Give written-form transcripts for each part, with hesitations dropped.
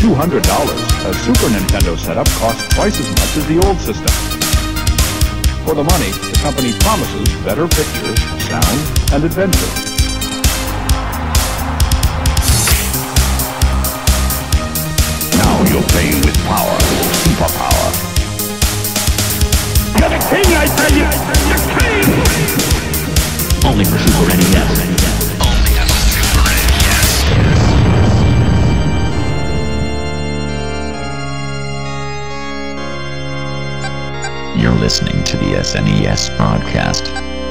$200, a Super Nintendo setup costs twice as much as the old system. For the money, the company promises better pictures, sound, and adventure. Now you're playing with power, superpower. You're the king, I tell you! The king! Only for Super NES. Only on Super NES. You're listening to the SNES podcast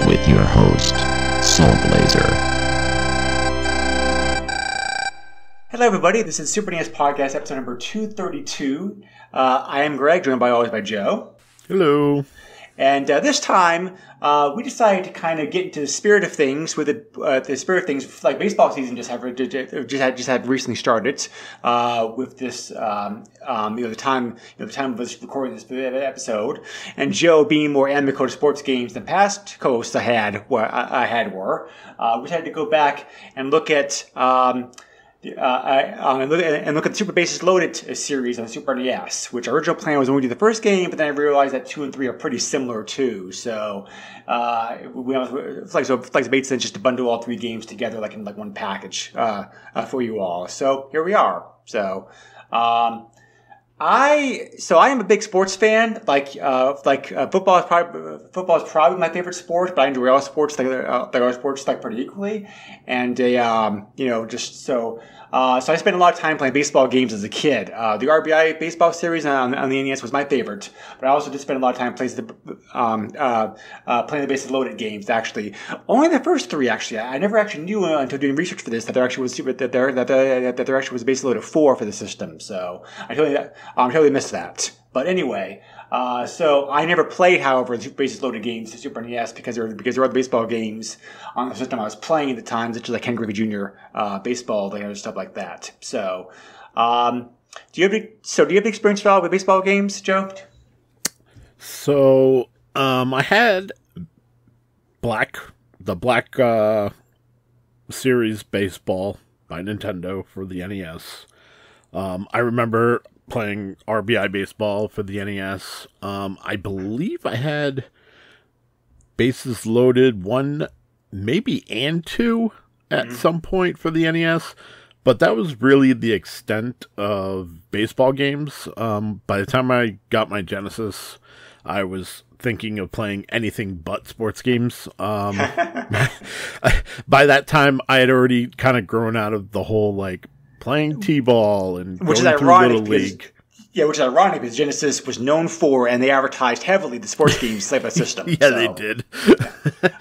with your host, Soul Blazer. Hello, everybody. This is Super NES Podcast, episode number 232. I am Greg, joined always by Joe. Hello. And this time, we decided to kind of get into the spirit of things. With the spirit of things, like baseball season just had recently started. With this, the time of us recording this episode, and Joe being more amicable to sports games than past co-hosts I had were, we decided to go back and look at. And look at the Super Bases Loaded series on Super NES, which our original plan was only to do the first game, but then I realized that 2 and 3 are pretty similar too. So it's like it made sense just to bundle all 3 games together, like in one package for you all. So here we are. So I am a big sports fan. Football is probably my favorite sport, but I enjoy all sports pretty equally. And so I spent a lot of time playing baseball games as a kid. The RBI baseball series on the NES was my favorite, but I also did spend a lot of time playing the bases loaded games. Actually, only the first 3. Actually, I never actually knew until doing research for this that there actually was a bases loaded 4 for the system. So I totally missed that. But anyway. So I never played, however, the bases loaded games, the Super NES, because there were other baseball games on the system I was playing at the time, such as like Ken Griffey Jr. Baseball, and other stuff like that. So, do you have any experience at all with baseball games, Joe? So, I had the Black Series Baseball by Nintendo for the NES. I remember playing RBI baseball for the NES. I believe I had Bases Loaded 1, maybe, and 2 at some point for the NES, but that was really the extent of baseball games. By the time I got my Genesis, I was thinking of playing anything but sports games. By that time, I had already kind of grown out of the whole, playing T-ball and going through Little League. Yeah, which is ironic because Genesis was known for, and they advertised heavily, the sports games type of system. They did.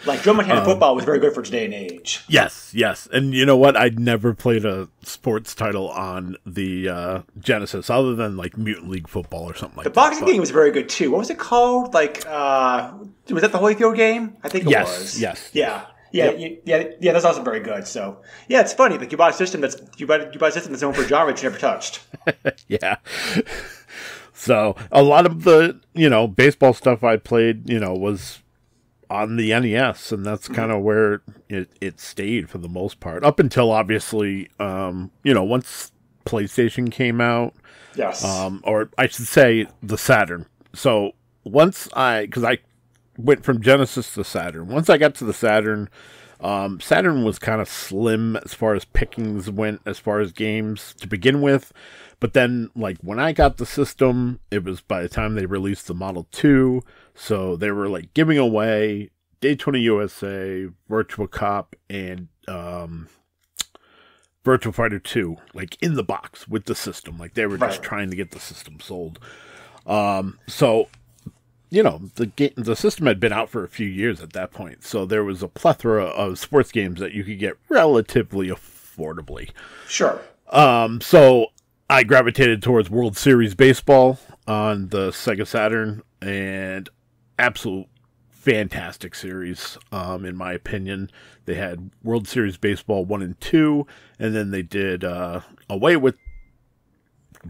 Like Joe Montana football was very good for its day and age. Yes. And you know what? I'd never played a sports title on the Genesis other than Mutant League Football or something like that. The boxing game was very good too. What was it called? Was that the Holyfield game? I think it was. Yes. Yeah. Yeah, that's also very good. So, yeah, it's funny. You bought a system that's known for a genre that you never touched. Yeah. So a lot of the baseball stuff I played was on the NES, and that's kind of where it stayed for the most part up until obviously once PlayStation came out. Yes. Or I should say the Saturn. So because I went from Genesis to Saturn. Once I got to the Saturn, Saturn was kind of slim as far as pickings went, as far as games to begin with. But then, when I got the system, it was by the time they released the Model 2. So they were, giving away Daytona USA, Virtua Cop, and Virtua Fighter 2, in the box with the system. They were just trying to get the system sold. The system had been out for a few years at that point, so there was a plethora of sports games that you could get relatively affordably. Sure. So I gravitated towards World Series Baseball on the Sega Saturn, and absolute fantastic series, in my opinion. They had World Series Baseball 1 and 2, and then they did away with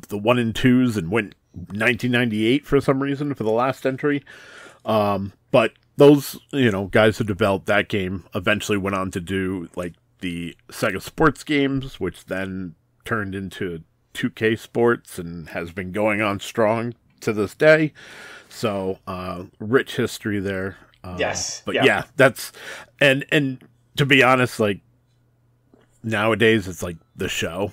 the 1 and 2s and went 1998 for some reason for the last entry. But those, guys who developed that game eventually went on to do the Sega sports games, which then turned into 2K Sports and has been going on strong to this day. So, rich history there. Yes. But yeah, that's, and to be honest, like, nowadays it's like the show.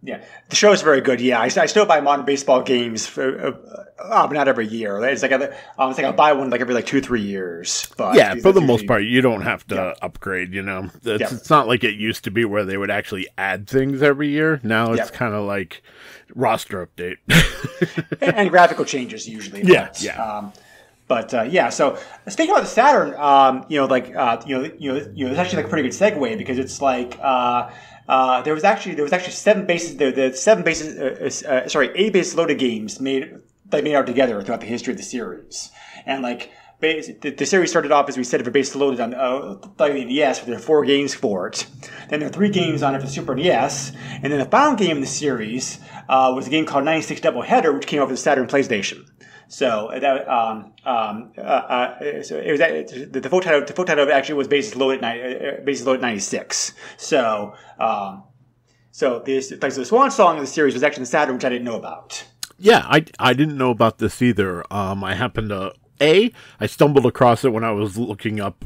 Yeah, the show is very good. Yeah, I still buy modern baseball games, but not every year. It's like I buy one like every like 2-3 years. But yeah, for the most part, you don't have to upgrade. You know, Yeah. it's not like it used to be where they would actually add things every year. Now it's kind of like roster update and graphical changes usually. Yeah, but, yeah. So speaking about the Saturn, it's actually like a pretty good segue because it's like there was actually 7 bases. The 7 bases, 8 base loaded games made out together throughout the history of the series, and like. The series started off, as we said, for base loaded on the NES, there are 4 games for it. Then there are 3 games on it for the Super NES, and then the final game in the series was a game called 96 Doubleheader, which came over the Saturn PlayStation. So that so it was the full title. The full title actually was Bases Loaded 96. So the swan song of the series was actually the Saturn, which I didn't know about. Yeah, I didn't know about this either. I happened to. I stumbled across it when I was looking up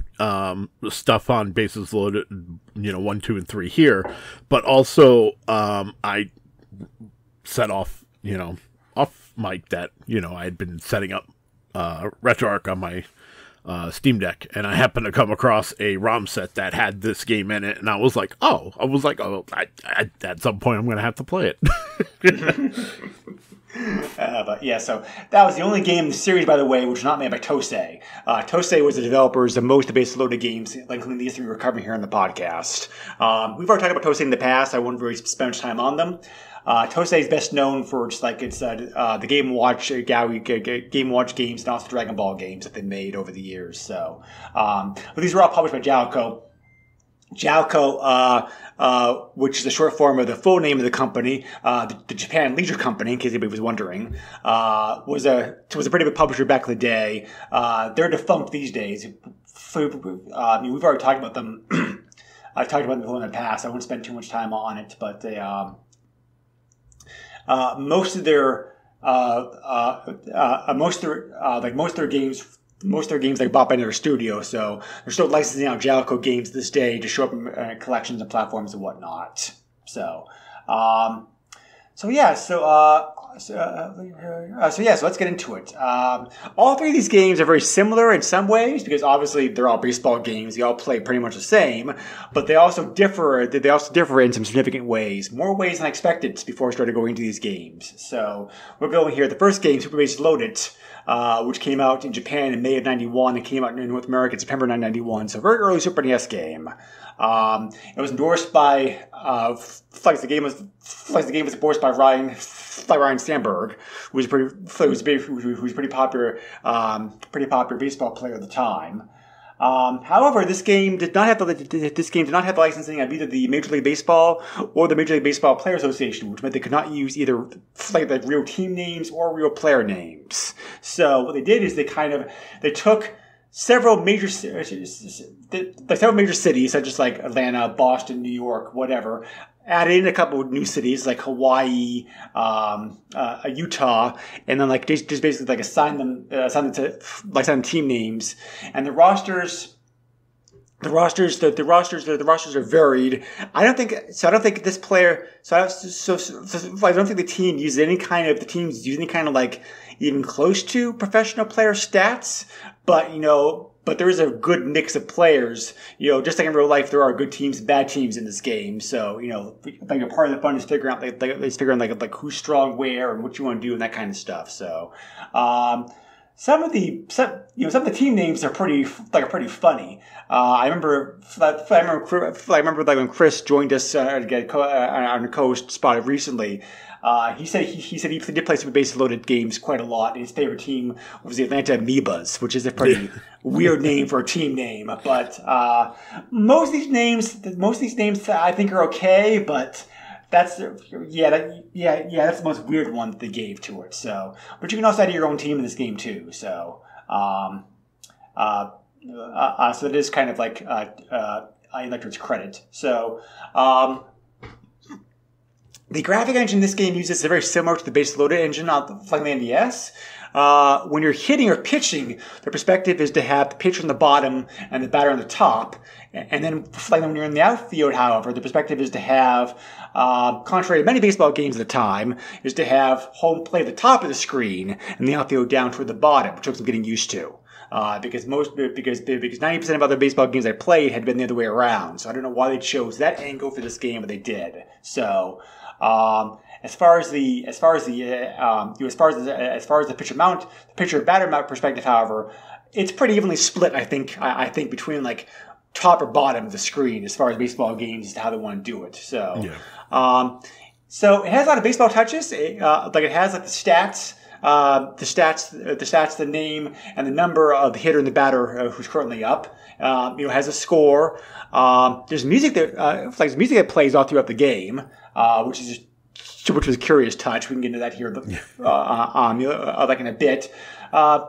stuff on Bases Loaded, 1, 2, and 3 here, but also I set off, off mic that I had been setting up RetroArch on my Steam Deck, and I happened to come across a ROM set that had this game in it, and I was like, I at some point I'm going to have to play it. So that was the only game in the series, by the way, which was not made by Tosei. Tosei was the developers of most of the base loaded games, including these 3 we're covering here on the podcast. We've already talked about Tosei in the past. I wouldn't really spend much time on them. Tosei is best known for just like it's the Game & Watch Game & Watch games and also Dragon Ball games that they made over the years. So, but these were all published by Jalco. Jalco, which is the short form of the full name of the company, the Japan Leisure Company, in case anybody was wondering, was a pretty big publisher back in the day. They're defunct these days. We've already talked about them. I've talked about them in the past. I won't spend too much time on it, but they, most of their games like bought by another studio, so they're still licensing out Jalco games this day to show up in collections and platforms and whatnot. So let's get into it. All 3 of these games are very similar in some ways because obviously they're all baseball games. They all play pretty much the same, but they also differ. They also differ in some significant ways, more ways than I expected before I started going into these games. So we're going here. The first game, Super Bases Loaded, which came out in Japan in May of '91 and came out in North America in September 1991. So a very early Super NES game. It was endorsed by the game was endorsed by Ryan Sandberg, who was pretty popular baseball player at the time. However, this game did not have the licensing of either the Major League Baseball or the Major League Baseball Player Association, which meant they could not use either like real team names or real player names. So what they did is they took several major cities, such as like Atlanta, Boston, New York, whatever. Added in a couple of new cities like Hawaii, Utah, and then like just basically like assign them team names. And the rosters are varied. I don't think the teams use any kind of like even close to professional player stats, but there is a good mix of players. Just like in real life, there are good teams and bad teams in this game. So, like a part of the fun is figuring out who's strong where and what you want to do and that kind of stuff. So, some of the team names are pretty funny. I remember like when Chris joined us on the coast spot recently. He said he did play Super Bases Loaded games quite a lot. And his favorite team was the Atlanta Amoebas, which is a pretty weird name for a team name. But most of these names I think are okay. But that's that's the most weird one that they gave to it. So, but you can also add your own team in this game too. So, so it is kind of like I like to its credit. So. The graphic engine this game uses is very similar to the base loaded engine on the NES. When you're hitting or pitching, the perspective is to have the pitcher on the bottom and the batter on the top. And then, like when you're in the outfield, however, the perspective is to have, contrary to many baseball games at the time, is to have home plate at the top of the screen and the outfield down toward the bottom, which I'm getting used to. Because 90% of other baseball games I played had been the other way around. So I don't know why they chose that angle for this game, but they did. So, as far as the pitcher batter mount perspective, however, it's pretty evenly split. I think between like top or bottom of the screen as far as baseball games as to how they want to do it. So, yeah. So it has a lot of baseball touches. It has like the stats. The name and the number of the hitter and the batter who's currently up. Has a score. There's music that plays all throughout the game, which was a curious touch. We can get into that here, like in a bit.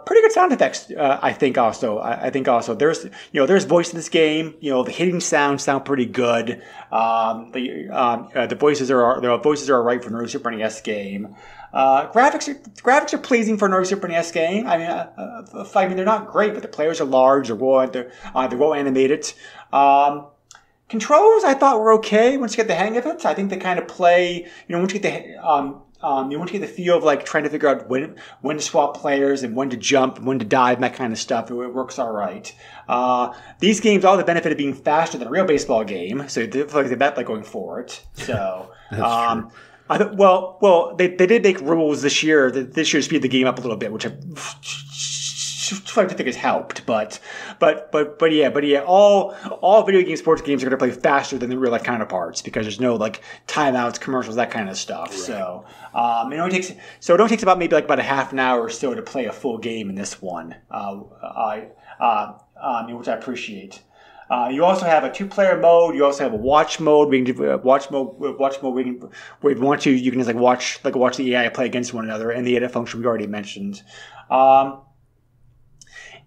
Pretty good sound effects, I think. Also, there's voice in this game. The hitting sound pretty good. The voices are right for an early Super NES game. Graphics are pleasing for an early Super NES game. I mean, they're not great, but the players are large. They're well animated. Controls I thought were okay once you get the hang of it. I think they kind of play. Once you get the feel of like trying to figure out when to swap players and when to jump, and when to dive, and that kind of stuff. It works all right. These games all have the benefit of being faster than a real baseball game, so they feel like they bet like going for it. So. That's true. They did make rules this year to speed the game up a little bit, which I think has helped. But yeah, all video game sports games are going to play faster than the real life counterparts because there's no like timeouts, commercials, that kind of stuff. Right. So it only takes about a half an hour or so to play a full game in this one, which I appreciate. You also have a 2-player mode. You also have a watch mode. Where if you want to, you can just watch the AI play against one another, and the edit function we already mentioned.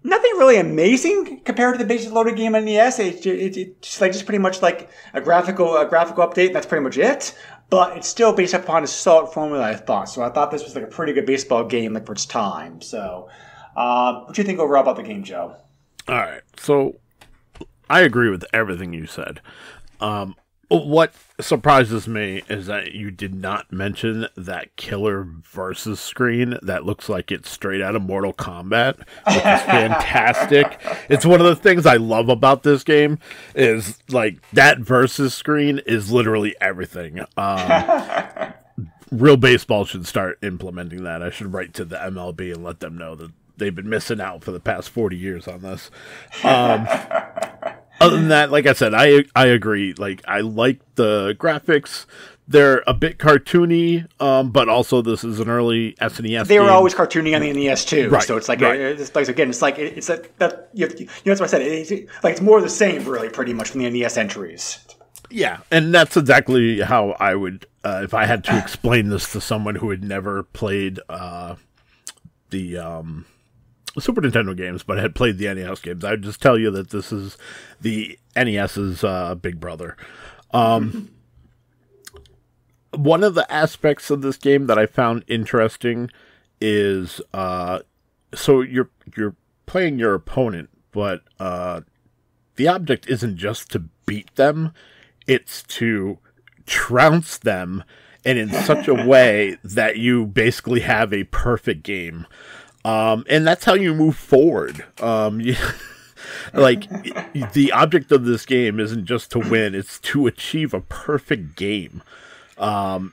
Nothing really amazing compared to the basic loaded game on NES. It's just pretty much like a graphical update. That's pretty much it. But it's still based upon a solid formula, I thought. So I thought this was like a pretty good baseball game for its time. So, what do you think overall about the game, Joe? All right, so. I agree with everything you said. What surprises me is that you did not mention that killer versus screen that looks like it's straight out of Mortal Kombat, which is fantastic. It's one of the things I love about this game is like that versus screen is literally everything. Real baseball should start implementing that. I should write to the MLB and let them know that they've been missing out for the past 40 years on this. Other than that, like I said, I agree. Like, I like the graphics. They're a bit cartoony, but also this is an early SNES They were game. always cartoony on the NES too, right, so it's like right. It's like that's what I said. It's more of the same, really, pretty much from the NES entries. Yeah, and that's exactly how I would, if I had to explain this to someone who had never played the Super Nintendo games, but had played the NES games. I would just tell you that this is the NES's big brother. One of the aspects of this game that I found interesting is so you're playing your opponent, but the object isn't just to beat them; it's to trounce them, and in such a way that you basically have a perfect game. And that's how you move forward. Like, the object of this game isn't just to win, it's to achieve a perfect game. And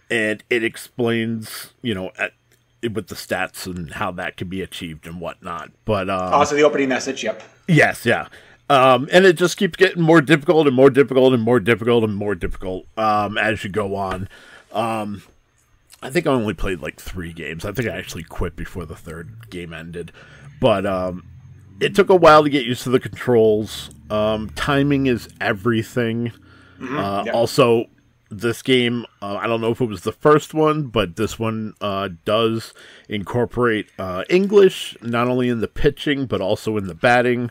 it explains, with the stats and how that can be achieved and whatnot. But also the opening message, yep. Yes, yeah. And it just keeps getting more difficult and more difficult and more difficult and more difficult as you go on. I think I only played like 3 games. I think I actually quit before the 3rd game ended. But it took a while to get used to the controls. Timing is everything. Mm-hmm. Yep. Also, this game, I don't know if it was the first one, but this one does incorporate English, not only in the pitching, but also in the batting.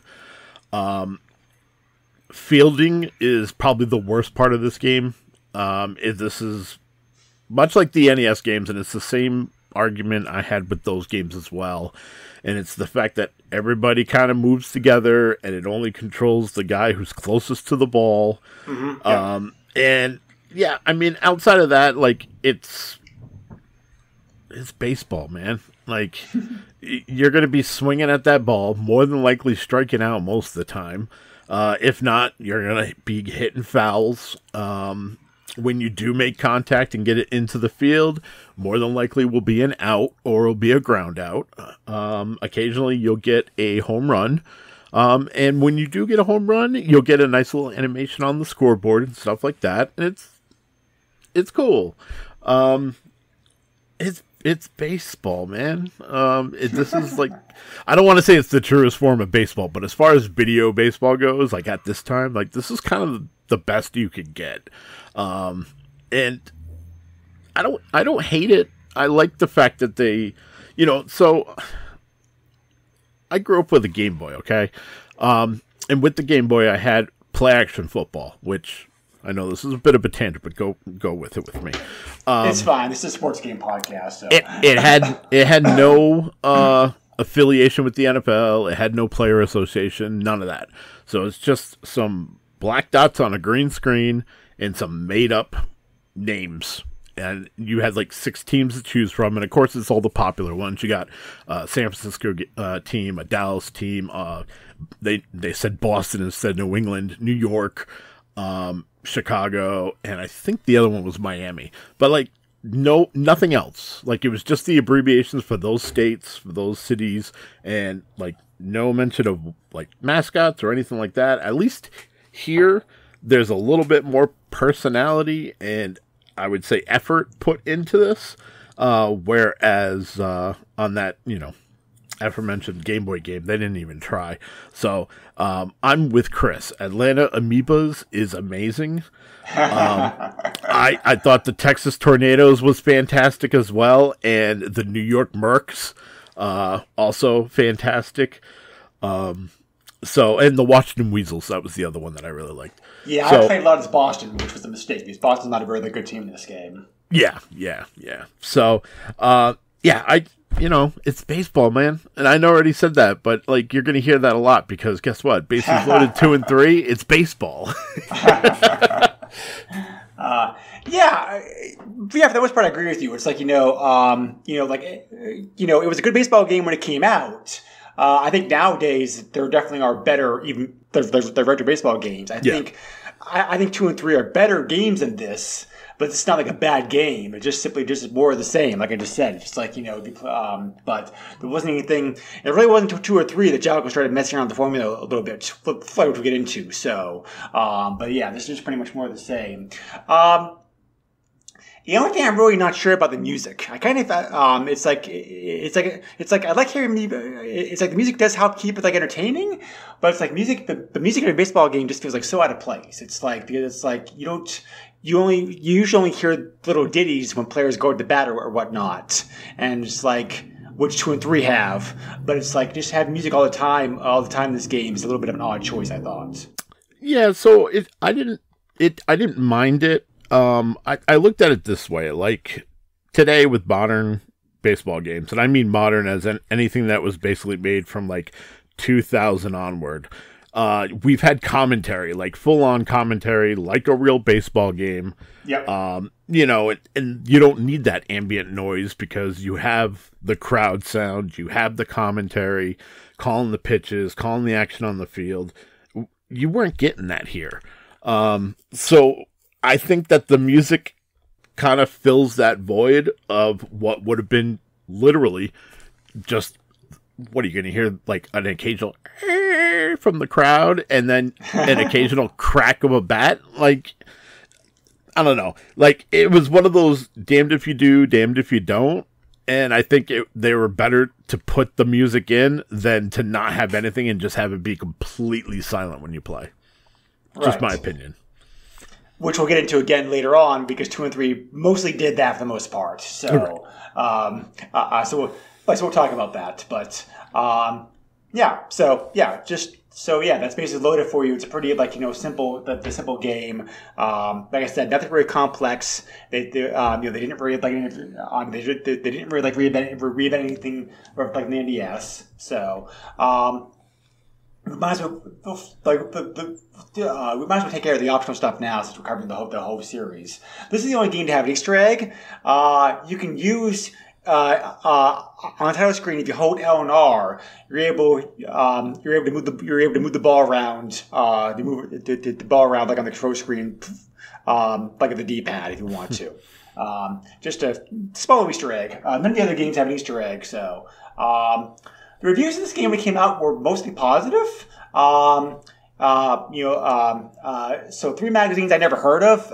Fielding is probably the worst part of this game. This is much like the NES games, and it's the same argument I had with those games as well. And it's the fact that everybody kind of moves together, and it only controls the guy who's closest to the ball. Mm-hmm. And yeah, I mean, outside of that, like it's baseball, man. Like you're going to be swinging at that ball, more than likely striking out most of the time. If not, you're going to be hitting fouls. When you do make contact and get it into the field, more than likely will be an out or will be a ground out. Occasionally you'll get a home run. And when you do get a home run, you'll get a nice little animation on the scoreboard and stuff like that. And it's cool. It's baseball, man. This is like, I don't want to say it's the truest form of baseball, but as far as video baseball goes, like at this time, like this is kind of the best you could get. And I don't hate it. I like the fact that they, so I grew up with a Game Boy, okay? And with the Game Boy, I had play action football, which I know this is a bit of a tangent, but go with it with me. It's fine. This is a sports game podcast. So. It had no affiliation with the NFL. It had no player association. None of that. So it's just some black dots on a green screen and some made up names. And you had like 6 teams to choose from, and of course it's all the popular ones. You got San Francisco team, a Dallas team. They said Boston instead of New England, New York, Chicago, and I think the other one was Miami. But like nothing else. Like it was just the abbreviations for those states, for those cities, and like no mention of like mascots or anything like that. At least here, there's a little bit more personality and I would say effort put into this, whereas on that, aforementioned Game Boy game, they didn't even try. So I'm with Chris. Atlanta Amoebas is amazing. I thought the Texas Tornadoes was fantastic as well, and the New York Mercs also fantastic. And the Washington Weasels, that was the other one that I really liked. Yeah, I played a lot as Boston, which was a mistake, because Boston's not a very good team in this game. Yeah. So, it's baseball, man. And I already said that, but, like, you're going to hear that a lot, because guess what? Bases loaded 2 and 3, it's baseball. For the most part, I agree with you. It's like, it was a good baseball game when it came out. I think nowadays there definitely are better, even there's retro baseball games. I think 2 and 3 are better games than this, but it's not like a bad game. It's just simply just more of the same, like I just said. Just like but there wasn't anything. It really wasn't until 2 or 3 that Jalico started messing around with the formula a little bit, which we'll get into. So, but yeah, this is pretty much more of the same. The only thing I'm really not sure about the music, I kind of it's like I like hearing it's like the music does help keep it like entertaining, but it's like the music in a baseball game just feels like so out of place. It's like you usually only hear little ditties when players go to the bat or whatnot, and it's like which 2 and 3 have, but it's like just have music all the time in this game is a little bit of an odd choice, I thought. Yeah, so I didn't mind it. I looked at it this way, like today with modern baseball games, and I mean modern as anything that was basically made from like 2000 onward. We've had commentary, like full on commentary, like a real baseball game. Yep. And you don't need that ambient noise because you have the crowd sound, you have the commentary, calling the pitches, calling the action on the field. You weren't getting that here. So I think that the music kind of fills that void of what would have been literally just, what are you going to hear? Like an occasional from the crowd and then an occasional crack of a bat. Like, I don't know. Like, it was one of those damned if you do, damned if you don't. And I think they were better to put the music in than to not have anything and just have it be completely silent when you play. Right. Just my opinion. Which we'll get into again later on, because 2 and 3 mostly did that for the most part. So, so we'll talk about that. But just So yeah, that's basically loaded for you. It's a pretty simple the simple game. Like I said, nothing very complex. They didn't really they didn't really reinvent anything like the NES. So we might as well take care of the optional stuff now since we're covering the whole series. This is the only game to have an Easter egg. You can use on the title screen, if you hold L and R, you're able to move the ball around. The ball around like on the control screen, like at the D-pad if you want to. Just a small Easter egg. None of the other games have an Easter egg, so the reviews of this game when it came out were mostly positive. So 3 magazines I never heard of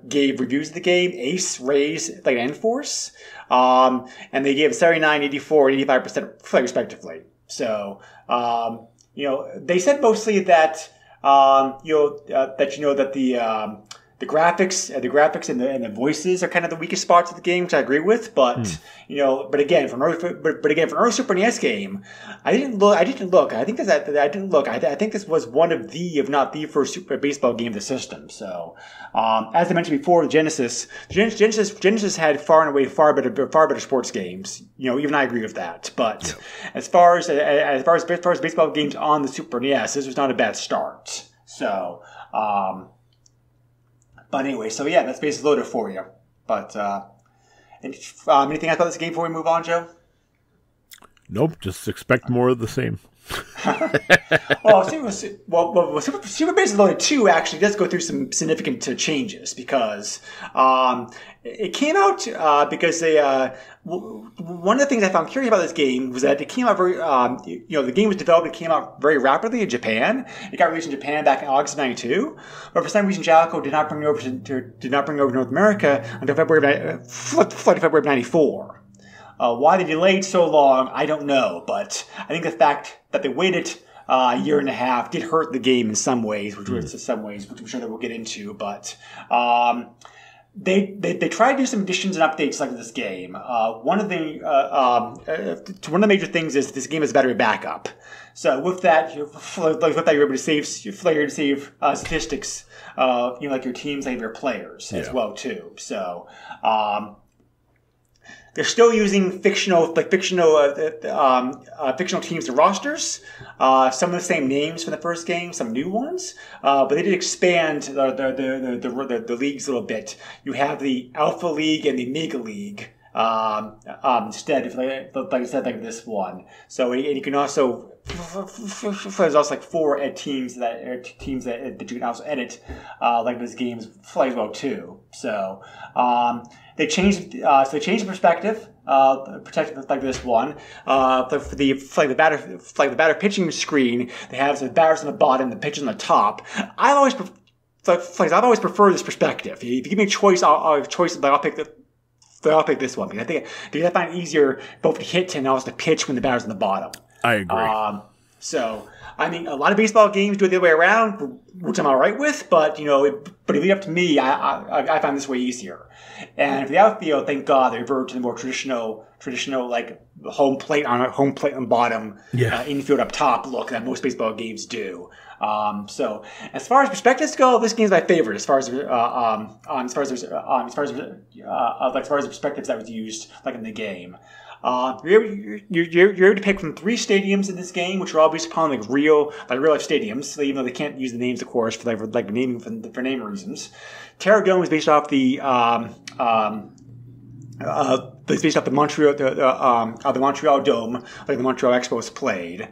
gave reviews of the game: Ace, Raise, and Enforce. And they gave 79, 84, and 85% respectively. So, they said mostly that, the graphics and the voices are kind of the weakest spots of the game, which I agree with. But but again, for an early Super NES game, I didn't look. I didn't look. I think this was one of the, if not the first Super Baseball game of the system. So, as I mentioned before, Genesis had far and away far better sports games. Even I agree with that. But as far as baseball games on the Super NES, this was not a bad start. So. But anyway, so yeah, that's basically loaded for you. But anything else about this game before we move on, Joe? Nope, just expect more of the same. Super Baseball Loaded 2 actually does go through some significant changes because it came out because they one of the things I found curious about this game was that it came out very the game was developed and came out very rapidly in Japan. It got released in Japan back in August of '92, but for some reason Jalico did not bring it over to North America until February of '94. Why they delayed so long, I don't know, but I think the fact that they waited a year and a half did hurt the game in some ways, which I'm sure that we'll get into. But they tried to do some additions and updates like this game. One of the major things is this game has battery backup. So with that, you're able to save statistics. Like your teams and your players as well too. So. They're still using fictional teams and rosters. Some of the same names from the first game, some new ones. But they did expand the leagues a little bit. You have the Alpha League and the Mega League instead, like this one. So and you can also there's also like 4 teams that you can also edit like this game's as well too. So. They changed the perspective, protected like this one. For the batter pitching screen, they have the batters on the bottom, the pitchers on the top. I've always preferred this perspective. If you give me a choice, I'll pick this one because I find it easier both to hit and also to pitch when the batter's on the bottom. I agree. So, I mean, a lot of baseball games do it the other way around, which I'm all right with. But if you leave it up to me, I find this way easier. And for the outfield, thank God they reverted to the more traditional like home plate on bottom, infield up top look that most baseball games do. So as far as perspectives go, this game is my favorite. As far as the perspectives that was used like in the game. You're able to pick from 3 stadiums in this game, which are all based upon like real life stadiums. So even though they can't use the names, of course, for naming for name reasons. Terra Dome is based off the Montreal Dome, like the Montreal Expos played.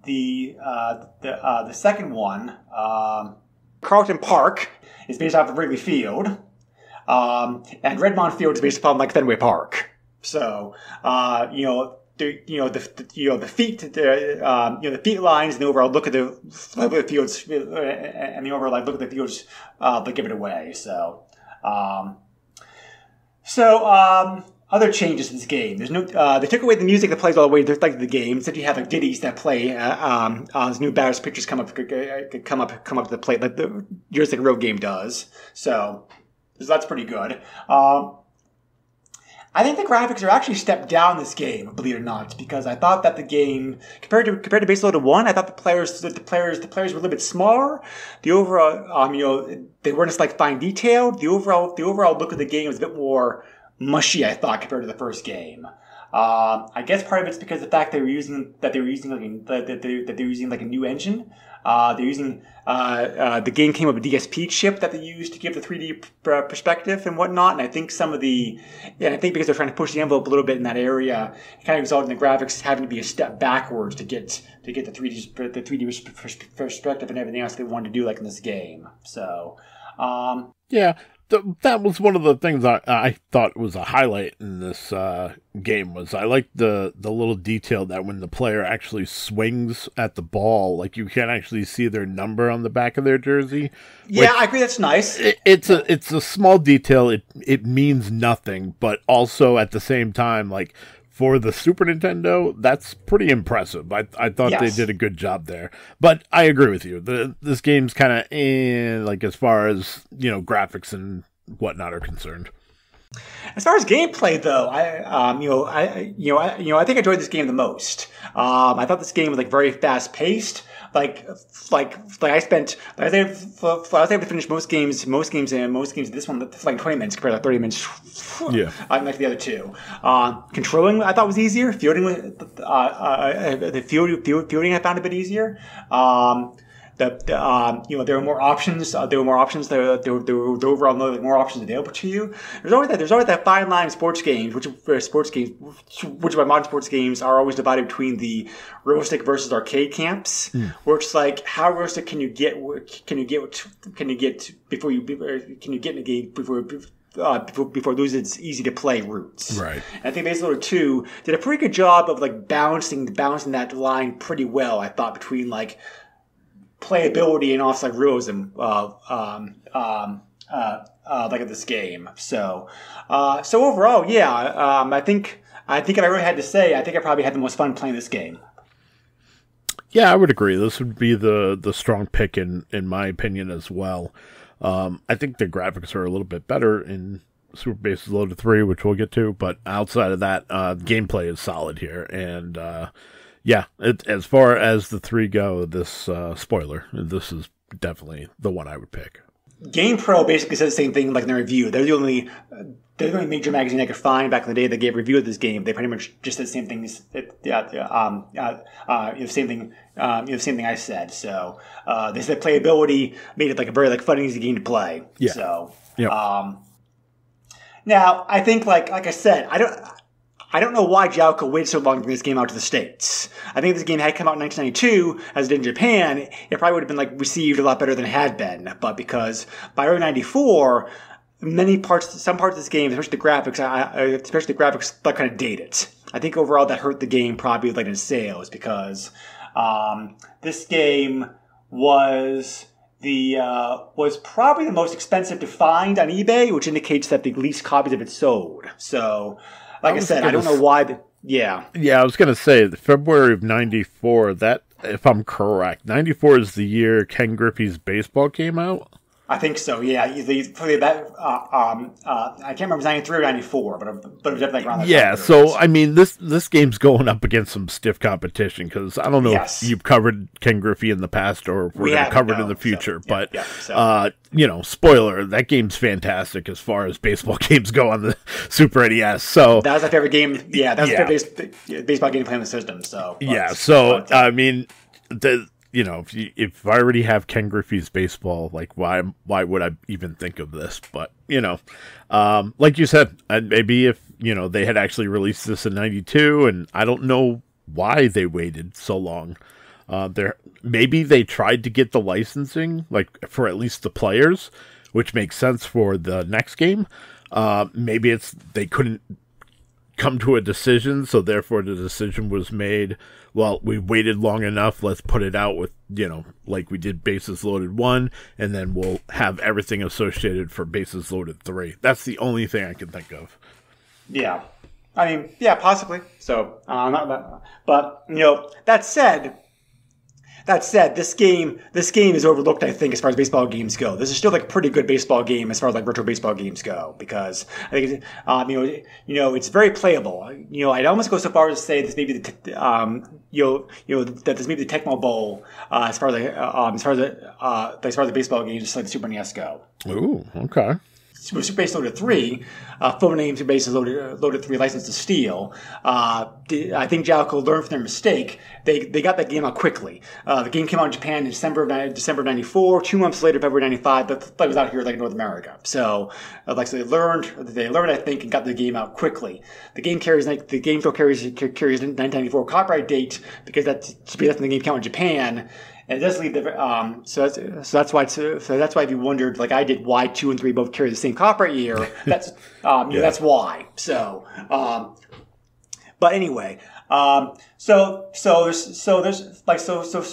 The second one, Carlton Park, is based off of Wrigley Field, and Redmond Field is based upon like Fenway Park. So, the feet lines and the overall look at the fields and the overall look at the fields, they give it away. So, other changes in this game. There's no. They took away the music that plays all the way through the game. Instead, you have like ditties that play as new batters' pitchers come up to the plate, like the real game does. So that's pretty good. I think the graphics are actually stepped down this game, believe it or not, because I thought that the game compared to Base Loaded 1, I thought the players were a little bit smaller. The overall they weren't as like fine detailed. The overall look of the game was a bit more mushy, I thought, compared to the first game. I guess part of it's because of the fact they were using like a new engine. The game came with a DSP chip that they used to give the 3D perspective and whatnot. And I think because they're trying to push the envelope a little bit in that area, it kind of resulted in the graphics having to be a step backwards to get the 3D perspective and everything else they wanted to do, like in this game. So, yeah. That was one of the things I thought was a highlight in this game. Was I liked the little detail that when the player actually swings at the ball, like you can actually see their number on the back of their jersey. Yeah, I agree. That's nice. It's a small detail. It means nothing, but also at the same time, like for the Super Nintendo, that's pretty impressive. I thought they did a good job there. But I agree with you. This game's kind of like as far as graphics and whatnot are concerned. As far as gameplay, though, I think I enjoyed this game the most. I thought this game was like very fast paced. I was able to finish most games this one like 20 minutes compared to 30 minutes. Yeah. Like the other two. Controlling I thought was easier. Fielding I found a bit easier. There were more options. There were more options. There were overall more options available to you. There's always that fine line in sports games, which by modern sports games are always divided between the realistic versus arcade camps, where it's like how realistic can you get before you get in a game before losing its easy to play roots. Right. And I think Base Loader 2 did a pretty good job of like balancing that line pretty well. I thought between like playability and also like realism, like of this game. So overall, yeah, I think if I really had to say, I think I probably had the most fun playing this game. Yeah, I would agree. This would be the strong pick in my opinion as well. I think the graphics are a little bit better in Super Base Loaded 3, which we'll get to, but outside of that, gameplay is solid here, and yeah, as far as the three go, this this is definitely the one I would pick. GamePro basically said the same thing like in their review. They're the only major magazine I could find back in the day that gave a review of this game. They pretty much just said the same thing. Same thing I said. So they said playability made it like a very like fun, easy game to play. Yeah. So yep. Now I think like I said, I don't know why Jalco waited so long to bring this game out to the States. I think if this game had come out in 1992, as it did in Japan, it probably would have been like received a lot better than it had been. But because by early 94, some parts of this game, especially the graphics, like kind of dated. I think overall that hurt the game probably like in sales because this game was probably the most expensive to find on eBay, which indicates that the least copies of it sold. So. Like I said, I don't know why. Yeah, I was going to say the February of '94. That, if I'm correct, '94 is the year Ken Griffey's Baseball came out. I think so. Yeah, I can't remember if it was '93 or '94, but it was definitely around that time. Yeah, so I mean, this game's going up against some stiff competition because I don't know if you've covered Ken Griffey in the past or if we're going to cover it in the future. Spoiler: that game's fantastic as far as baseball games go on the Super NES. So that was my favorite game. Yeah, that was my favorite baseball game playing the system. So I mean if I already have Ken Griffey's Baseball, like why would I even think of this? But like you said, maybe if they had actually released this in '92, and I don't know why they waited so long. Maybe they tried to get the licensing, like for at least the players, which makes sense for the next game. Maybe they couldn't come to a decision, so therefore the decision was made, well, we waited long enough, let's put it out with, like we did Bases Loaded 1, and then we'll have everything associated for Bases Loaded 3. That's the only thing I can think of. Yeah. I mean, yeah, possibly. So, but, that said, That said, this game is overlooked, I think, as far as baseball games go. This is still like a pretty good baseball game as far as like retro baseball games go, because I think it's very playable. I'd almost go so far as to say this may be that this may be the Tecmo Bowl as far as the baseball games like the Super NES go. Ooh, okay. Super Base Loaded 3, full name Super Base Loaded 3 License to Steal. I think Jalico learned from their mistake. They got that game out quickly. The game came out in Japan in December of 94. 2 months later, February 95, but it was out here like in North America. So, so they learned, I think, and got the game out quickly. The game still carries 1994 copyright date because that's when the game came out in Japan. And it does leave the so that's why if you wondered, like I did, why 2 and 3 both carry the same copyright year. That's that's why. So, but anyway, so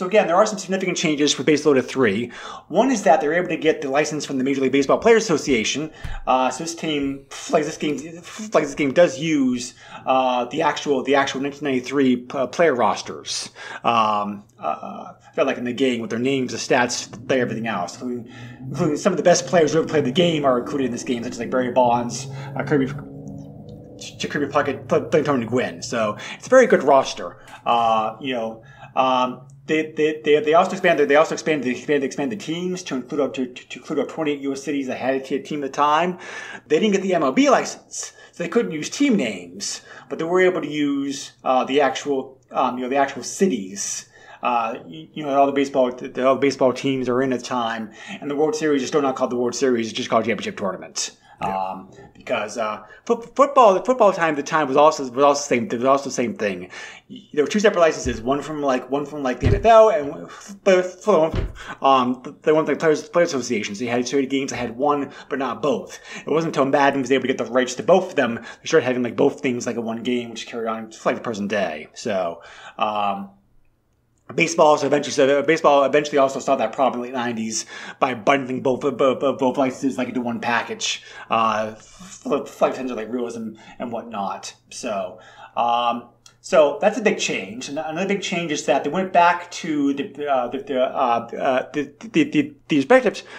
again, there are some significant changes with Base Loaded 3. One is that they're able to get the license from the Major League Baseball Players Association. So this game does use the actual 1993 player rosters. Like in the game with their names, the stats, everything else, including some of the best players who ever played the game are included in this game, such as like Barry Bonds, Kirby Puckett, playing Tony Gwynn. So it's a very good roster. They also expanded the teams to include up to 28 U.S. cities that had a team at the time. They didn't get the MLB license, so they couldn't use team names, but they were able to use the actual cities. All the baseball teams are in at the time, and the World Series is still not called the World Series; it's just called Championship Tournament. Yeah. Because football time at the time was also the same. There was also the same thing. There were 2 separate licenses, one from the NFL and the one from the Players Association. So you had 30 games that had one, but not both. It wasn't until Madden was able to get the rights to both of them they started having like both things like in one game, which carried on like the present day. So. Baseball eventually also saw that problem in the late 90s by bundling both licenses like into one package, like realism and whatnot. So that's a big change. And another big change is that they went back to the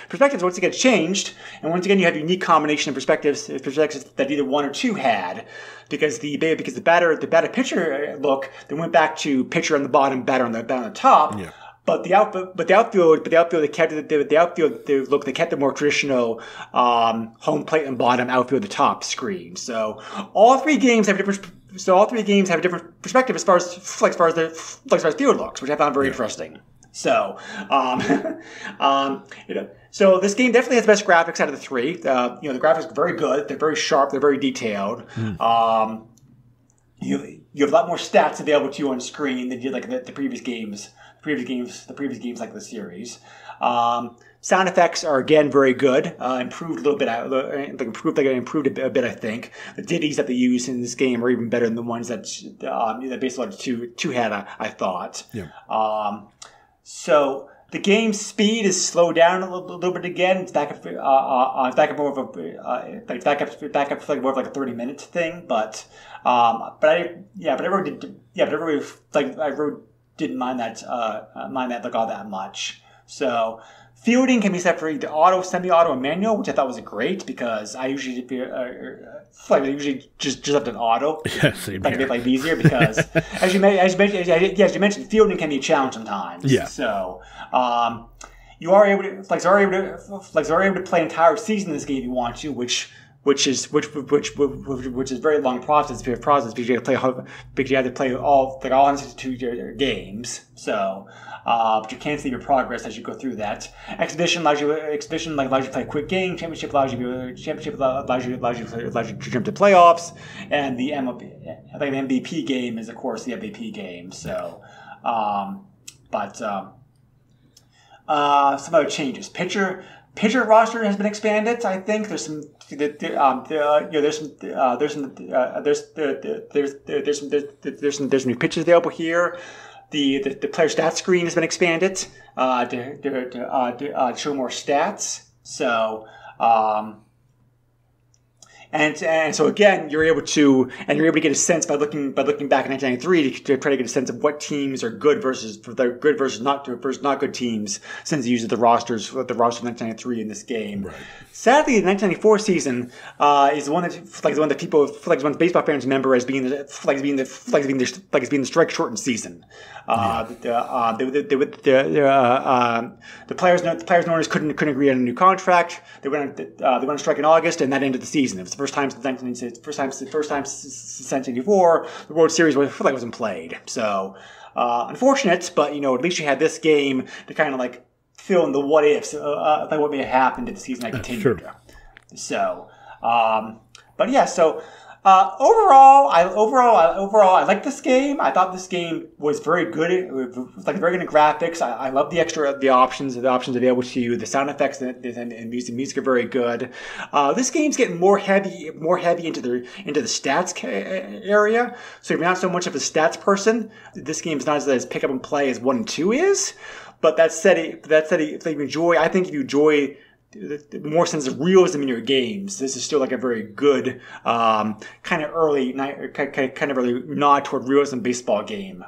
perspectives once again changed, and once again you had a unique combination of perspectives that either one or two had. Because the batter pitcher look, they went back to pitcher on the bottom, batter on the top. Yeah. But the outfield they kept the more traditional home plate and bottom, outfield the top screen. So all three games have different perspectives as far as field looks, which I found very interesting. So, so this game definitely has the best graphics out of the 3. The graphics are very good. They're very sharp. They're very detailed. You have a lot more stats available to you on screen than you did like the previous games. The previous games like the series. Sound effects are again very good. Improved a little bit. Improved a bit. I think the ditties that they use in this game are even better than the ones that Base Loaded 2 had. I thought. Yeah. So the game's speed is slowed down a little bit again. It's back up more of a back up like more of like a 30-minute thing. But I really didn't mind that like all that much. So fielding can be set for either auto, semi-auto, and manual, which I thought was great because I usually just left an auto. Yeah, same here. To make life easier because as you mentioned, fielding can be a challenge sometimes. Yeah. So you are able to play an entire season in this game if you want to, which is a very long process because you have to play all 162 games. So, but you can see your progress as you go through that. Expedition allows you to play a quick game. Championship allows you to jump to playoffs, and the MVP game is of course the MVP game. So, some other changes. Pitcher roster has been expanded. I think there's some new pitchers available here. The player stat screen has been expanded to show more stats. So And so again, you're able to get a sense by looking back at 1993 to try to get a sense of what teams are good versus not good teams, since he uses the rosters of 1993 in this game. Right. Sadly, the 1994 season is the one that people baseball fans remember as being the strike shortened season. The players and owners couldn't agree on a new contract. They went on strike in August, and that ended the season. It was the first time since 1994 the World Series wasn't played. So unfortunate, but at least you had this game to kind of like fill in the what ifs, like what may have happened if the season had continued. Sure. So, but yeah, so. Overall, I like this game. I thought this game was very good. It was very good in graphics. I love the options available to you. The sound effects and music are very good. This game's getting more heavy into the stats area. So if you're not so much of a stats person, this game is not as pick up and play as 1 and 2 is. But that said, if you enjoy more sense of realism in your games, this is still like a very good kind of early nod toward realism baseball game.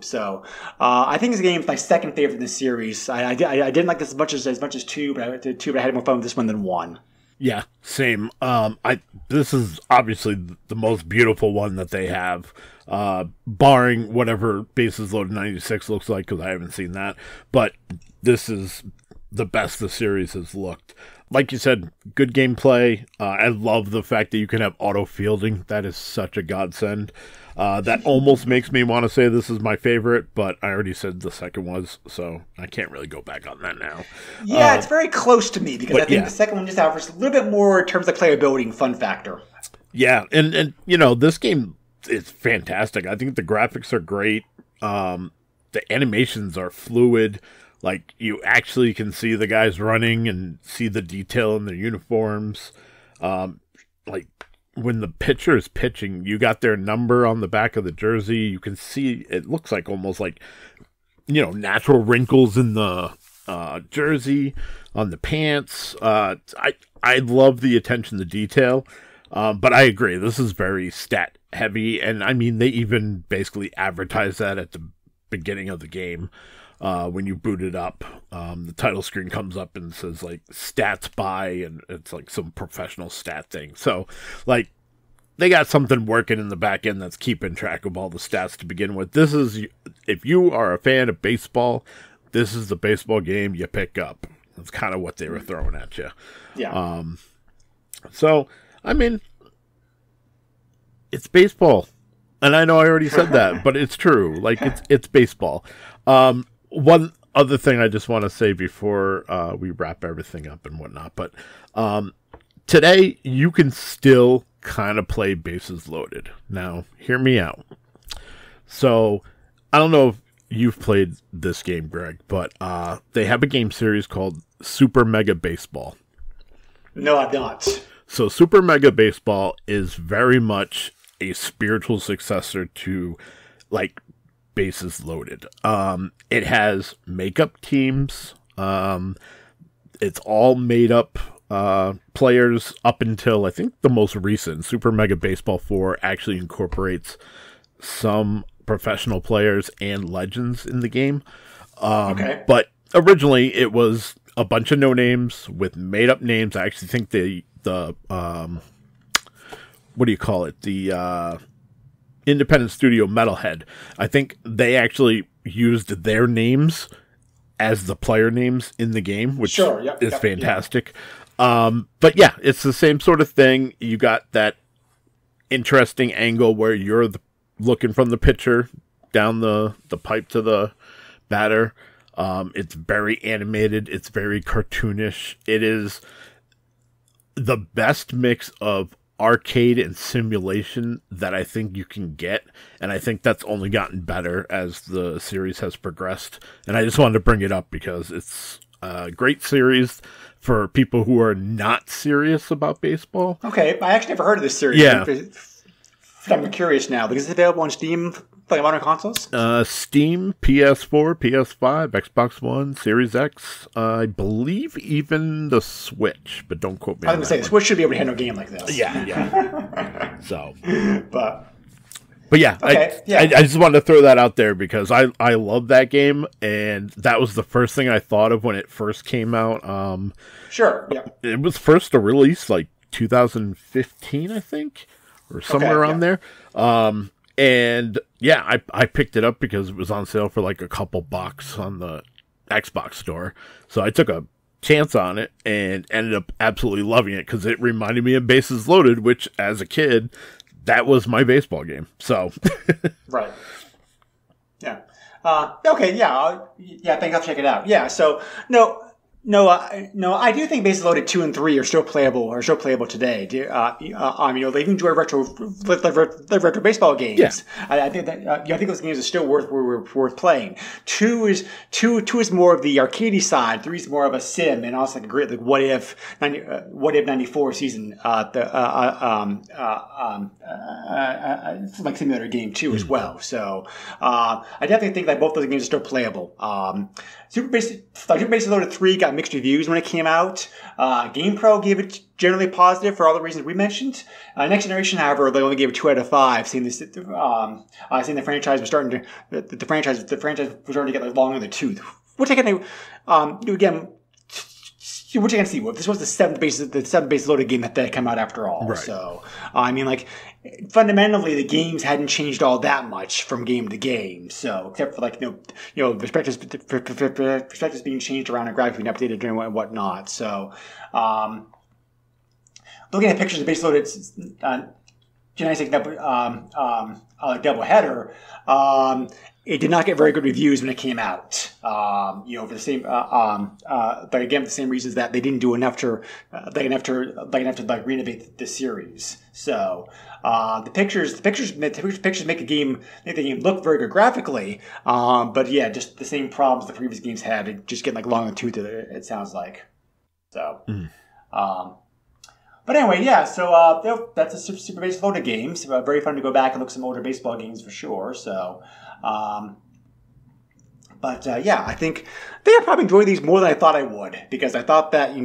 So I think this game is my second favorite in this series. I didn't like this as much as 2, but I had more fun with this one than 1. Yeah, same. This is obviously the most beautiful one that they have, barring whatever Bases Loaded 96 looks like, because I haven't seen that. But this is the best the series has looked. Like you said, good gameplay. I love the fact that you can have auto fielding. That is such a godsend. That almost makes me want to say this is my favorite, but I already said the second was, so I can't really go back on that now. Yeah, it's very close to me, because I think the second one just offers a little bit more in terms of playability and fun factor. Yeah, and this game is fantastic. I think the graphics are great. The animations are fluid. Like, you actually can see the guys running and see the detail in their uniforms. Like, when the pitcher is pitching, you got their number on the back of the jersey. You can see, it looks like almost like, natural wrinkles in the jersey, on the pants. I love the attention to detail. But I agree, this is very stat heavy. And I mean, they even basically advertise that at the beginning of the game. When you boot it up, the title screen comes up and says like stats by, and it's like some professional stat thing. So like they got something working in the back end that's keeping track of all the stats to begin with. This is, if you are a fan of baseball, this is the baseball game you pick up. That's kind of what they were throwing at you. Yeah. So, I mean, it's baseball. And I know I already said that, but it's true. Like, it's baseball. One other thing I just want to say before we wrap everything up and whatnot, but today you can still kind of play Bases Loaded. Now, hear me out. So, I don't know if you've played this game, Greg, but they have a game series called Super Mega Baseball. No, I've not. So, Super Mega Baseball is very much a spiritual successor to, like, Bases Loaded. It has makeup teams. It's all made up players up until I think the most recent Super Mega Baseball 4 actually incorporates some professional players and legends in the game. Okay. But originally it was a bunch of no names with made up names. I actually think the what do you call it? The independent studio Metalhead, I think they actually used their names as the player names in the game, which is fantastic. Yeah. But yeah, it's the same sort of thing. You got that interesting angle where you're looking from the pitcher down the pipe to the batter. It's very animated. It's very cartoonish. It is the best mix of arcade and simulation that I think you can get, and I think that's only gotten better as the series has progressed. And I just wanted to bring it up because it's a great series for people who are not serious about baseball. Okay, I actually never heard of this series. Yeah. I'm curious now, because it's available on Steam like modern consoles? Steam, PS4, PS5, Xbox One, Series X. I believe even the Switch, but don't quote me on that. I was going to say, the Switch should be able to handle a game like this. Yeah. So, but yeah, okay, I just wanted to throw that out there because I love that game, and that was the first thing I thought of when it first came out. Sure, yeah. It was first to release like 2015, I think, or somewhere around there. And yeah, I picked it up because it was on sale for like a couple bucks on the Xbox store. So I took a chance on it and ended up absolutely loving it because it reminded me of Bases Loaded, which as a kid, that was my baseball game. So right. Yeah. Okay. Yeah. I think I'll check it out. Yeah. So no, I do think Bases Loaded 2 and 3 are still playable today. They even enjoy retro baseball games. Yeah. I think that I think those games are still worth playing. 2 is more of the arcadey side. 3 is more of a sim, and also like a great like what if 94 season like simulator game too as well. So I definitely think that both those games are still playable. Super Bases Loaded 3 got mixed reviews when it came out. GamePro gave it generally positive for all the reasons we mentioned. Next Generation, however, they only gave it 2 out of 5, saying the franchise was starting to the franchise was starting to get like long in the tooth. Which I can again. Which I can see. This was the seventh Bases Loaded game that came out after all. Right. So I mean, like fundamentally, the games hadn't changed all that much from game to game. So except for like perspectives being changed around and graphically being updated and whatnot. So looking at pictures of Bases Loaded Genetic doubleheader. It did not get very good reviews when it came out. For the same, but again, for the same reasons that they didn't do enough to like renovate the series. So the pictures make the game look very good graphically. But yeah, just the same problems the previous games had. It just getting like long in the tooth. It sounds like. So. But anyway, yeah. So that's a Super Bases Loaded game. So very fun to go back and look at some older baseball games for sure. So. Yeah, I think I probably enjoy these more than I thought I would because I thought that even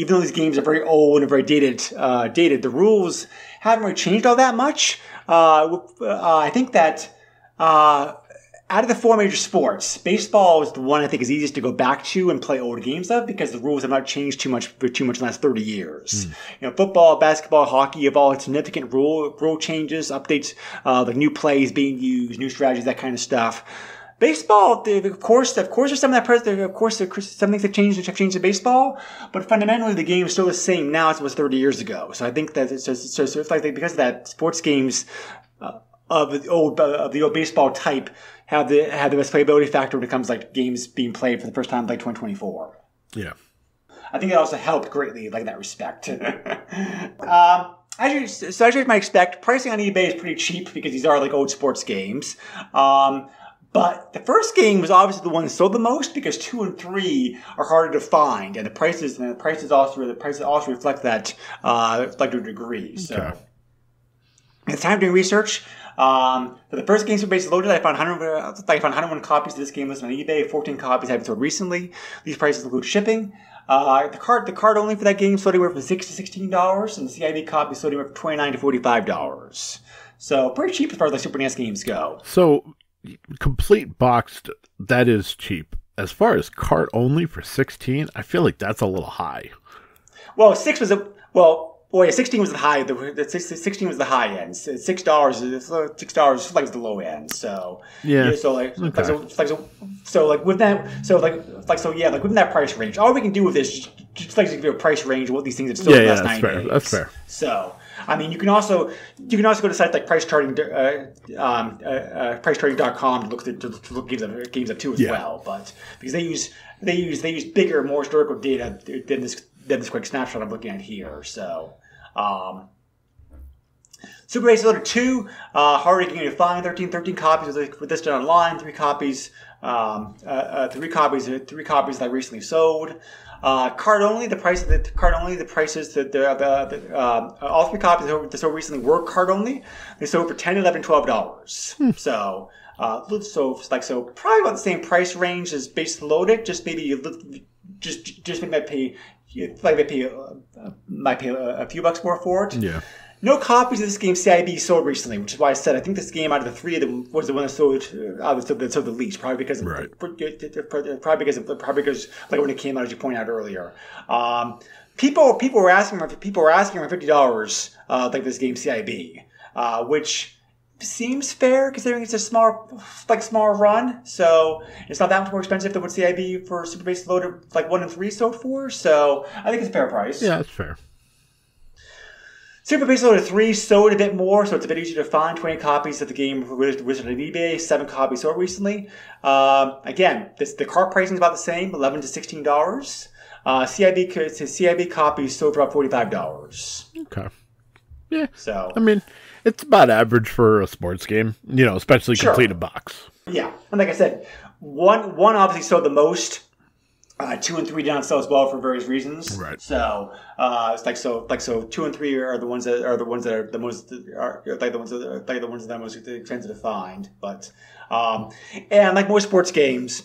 though these games are very old and very dated, the rules haven't really changed all that much. I think that out of the 4 major sports, baseball is the one I think is easiest to go back to and play old games of because the rules have not changed too much in the last 30 years. Football, basketball, hockey have all had significant rule changes, updates, like new plays being used, new strategies, that kind of stuff. Baseball, of course, there's some things have changed in baseball, but fundamentally the game is still the same now as it was 30 years ago. So I think that it's like because of that, sports games of the old baseball type have the best playability factor when it comes like games being played for the first time like 2024. Yeah, I think it also helped greatly like in that respect. As you might expect, pricing on eBay is pretty cheap because these are like old sports games. But the first game was obviously the one that sold the most because 2 and 3 are harder to find, and the prices also reflect that to a degree. So, at the time doing research, for the first game Super Bases Loaded, I found 101 copies of this game listed on eBay. 14 copies have been sold recently. These prices include shipping. The card only for that game sold anywhere from $6 to $16, and the CIV copy sold anywhere from $29 to $45. So pretty cheap as far as like Super NES games go. So. Complete boxed, that is cheap. As far as cart only for 16, I feel like that's a little high. Well, 16 was the high. The 16 was the high end. $6 is like the low end. So yeah. Within that price range, all we can do with this just like to give you a price range of what these things have sold in the last 9 days. That's fair. So. I mean, you can also go to sites like pricecharting.com to look games up too as well. But because they use bigger, more historical data than this quick snapshot I'm looking at here. So Super Base Loader 2, harder to find. 13 copies with this done online. 3 copies. 3 copies that I recently sold. Card only. The prices that all 3 copies that sold recently were card only. They sold for $10, $11, $12. So probably about the same price range as base loaded. Just maybe might pay a few bucks more for it. Yeah. No copies of this game CIB sold recently, which is why I said I think this game out of the 3 of them was the one that sold the least. Probably because like when it came out, as you pointed out earlier. People were asking around $50 like this game CIB, which seems fair considering it's a small run. So it's not that much more expensive than what CIB for Super Base Loader like 1 and 3 sold for. So I think it's a fair price. Yeah, that's fair. Super Base Loader 3 sold a bit more, so it's a bit easier to find. 20 copies of the game listed on eBay, 7 copies sold recently. Again, the cart pricing is about the same, $11 to $16. CIB copies sold for about $45. Okay. Yeah. So I mean, it's about average for a sports game, especially complete in box. Yeah, and like I said, one obviously sold the most. 2 and 3 did not sell as well for various reasons. Right. So it's so 2 and 3 are the ones that are the most the ones that are most expensive to find. But and like most sports games,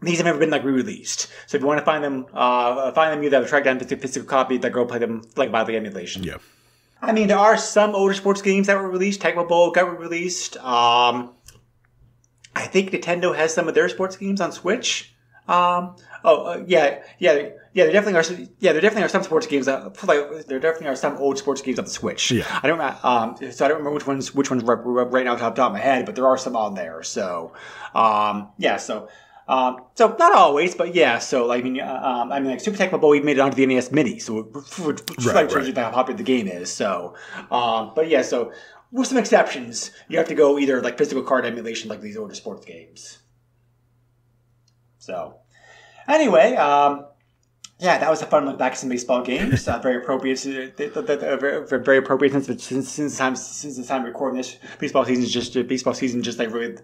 these have never been like re-released. So if you want to find them, you either have to track down the physical copy, like go play them like by the emulation. Yeah. I mean, there are some older sports games that were released. Tecmo Bowl got re-released. I think Nintendo has some of their sports games on Switch. There definitely are some sports games there definitely are some old sports games on the Switch. Yeah. I don't remember which ones right now off the top of my head, but there are some on there. So, so not always, but yeah. So like Super Tecmo Bowl even made it onto the NES Mini, so which shows you how popular the game is. So, so with some exceptions, you have to go either like physical card emulation like these older sports games. So, anyway, that was a fun look back at some baseball games. Very appropriate. Very appropriate since the time of recording this. Baseball season just like really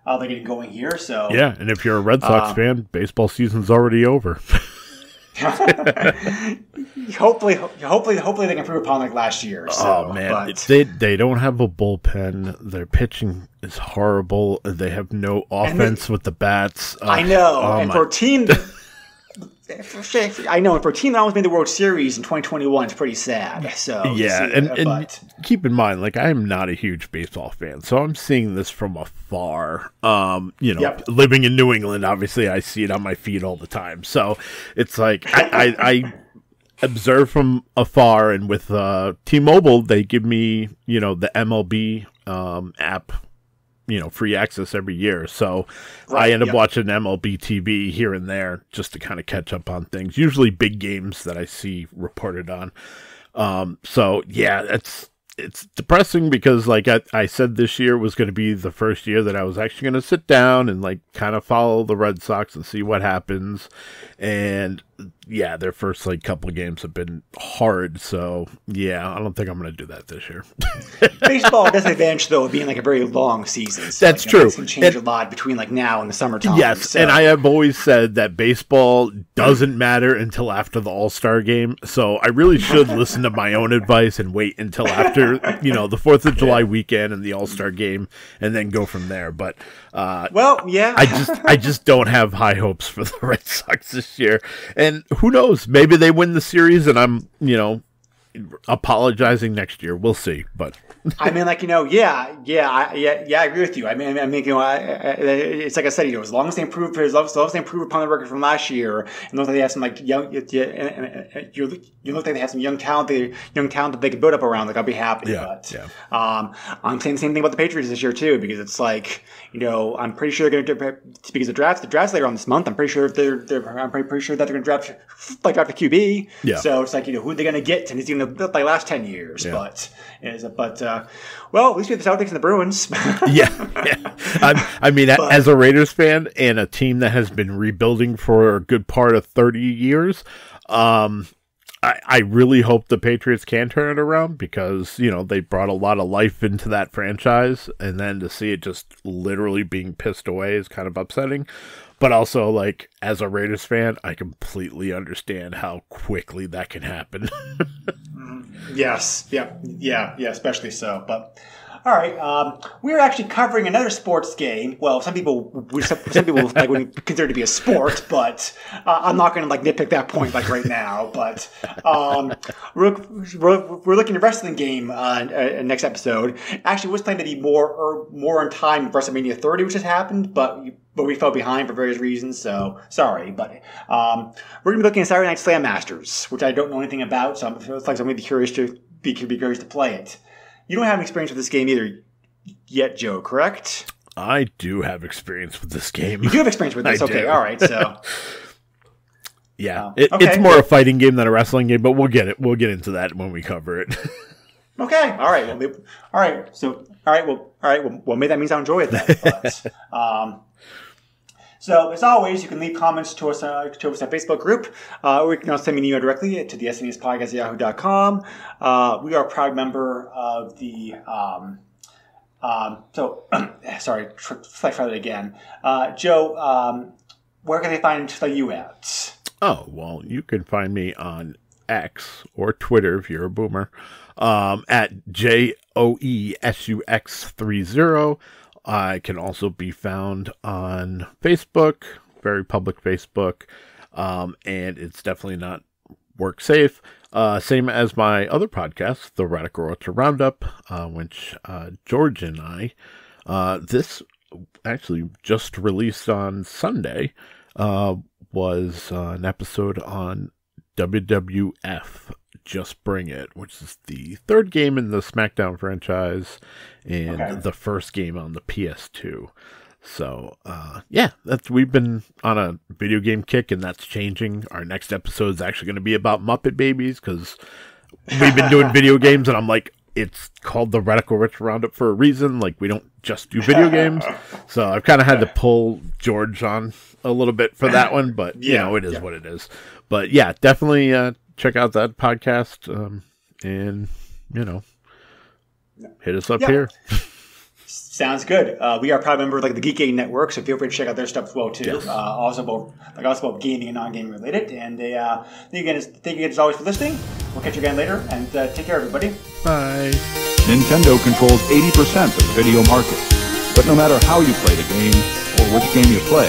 they're getting going here. So yeah, and if you're a Red Sox fan, baseball season's already over. hopefully they can improve upon like last year. So, oh man, they don't have a bullpen. Their pitching is horrible. They have no offense with the bats. I know, and for a team. I know, and for a team that almost made the World Series in 2021, it's pretty sad. So yeah, and keep in mind, like I am not a huge baseball fan, so I'm seeing this from afar. Living in New England, obviously, I see it on my feed all the time. So it's like I observe from afar, and with T-Mobile, they give me the MLB app. Free access every year. So I end up watching MLB TV here and there just to kind of catch up on things. Usually big games that I see reported on. It's depressing because like I said, this year was going to be the first year that I was actually going to sit down and like kind of follow the Red Sox and see what happens. And yeah, their first like couple of games have been hard. So yeah, I don't think I'm going to do that this year. Baseball does advantage though of being like a very long season. So, that's true. It can change a lot between like now and the summertime. Yes, so. And I have always said that baseball doesn't matter until after the All-Star game. So I really should listen to my own advice and wait until after the 4th of July weekend and the All-Star game, and then go from there. But I just don't have high hopes for the Red Sox this year. And who knows? Maybe they win the series, and I'm apologizing next year. We'll see. But I mean, like I agree with you. I mean, it's like I said, as long as they improve, upon the record from last year, and look like they have some like young, you look like they have some young talent that they can build up around. Like I'll be happy. Yeah, but I'm saying the same thing about the Patriots this year too, because it's like I'm pretty sure they're going to because the draft's later on this month. I'm pretty sure that they're going to draft a QB. Yeah. So it's like who are they going to get? And it's even the last 10 years, yeah. Well, at least we have the Celtics and the Bruins. yeah. As a Raiders fan and a team that has been rebuilding for a good part of 30 years, I really hope the Patriots can turn it around because, you know, they brought a lot of life into that franchise, and then to see it just literally being pissed away is kind of upsetting. But also, like, as a Raiders fan, I completely understand how quickly that can happen. Yes. Yeah, especially so. But all right, we're actually covering another sports game. Well, some people like wouldn't consider it to be a sport, but I'm not going to like nitpick that point like right now. But we're looking at a wrestling game next episode. Actually, it was planned to be more in time WrestleMania 30, which has happened, but we fell behind for various reasons. So sorry, but we're going to be looking at Saturday Night Slam Masters, which I don't know anything about. So it's like I'm going to be curious to play it. You don't have experience with this game either yet, Joe, correct? I do have experience with this game. You do have experience with this? Okay, all right. So, yeah, it's more a fighting game than a wrestling game, but we'll get it. We'll get into that when we cover it. Okay, all right. Well, maybe that means I'll enjoy it then. But, so, as always, you can leave comments to us on our Facebook group, or you can also send me an email directly to the SNESpodcast@yahoo.com. We are a proud member of the, sorry, try that again. Joe, where can they find you at? Oh, well, you can find me on X or Twitter if you're a boomer, at JOESUX30. I can also be found on Facebook, very public Facebook, and it's definitely not work safe. Same as my other podcast, the Radical Retro Roundup, which George and I, this actually just released on Sunday, was an episode on WWF Just Bring It, which is the third game in the SmackDown franchise and the first game on the PS2. So, we've been on a video game kick, and that's changing. Our next episode is actually going to be about Muppet Babies, because we've been doing video games, and I'm like, it's called the Radical Retro Roundup for a reason. Like, we don't just do video games. So I've kind of had to pull George on a little bit for that one, but, you know, it is what it is. But, yeah, definitely check out that podcast, and, you know, hit us up here. Sounds good. We are a proud member of the Geek Game Network, so feel free to check out their stuff as well too. Yes. Also about gaming and non-gaming related. And thank you again as always for listening. We'll catch you again later, and take care, everybody. Bye. Nintendo controls 80% of the video market. But no matter how you play the game, or which game you play,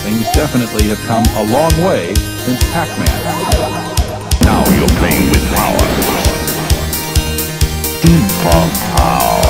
things definitely have come a long way since Pac-Man. Now you're playing with power. Deep of power.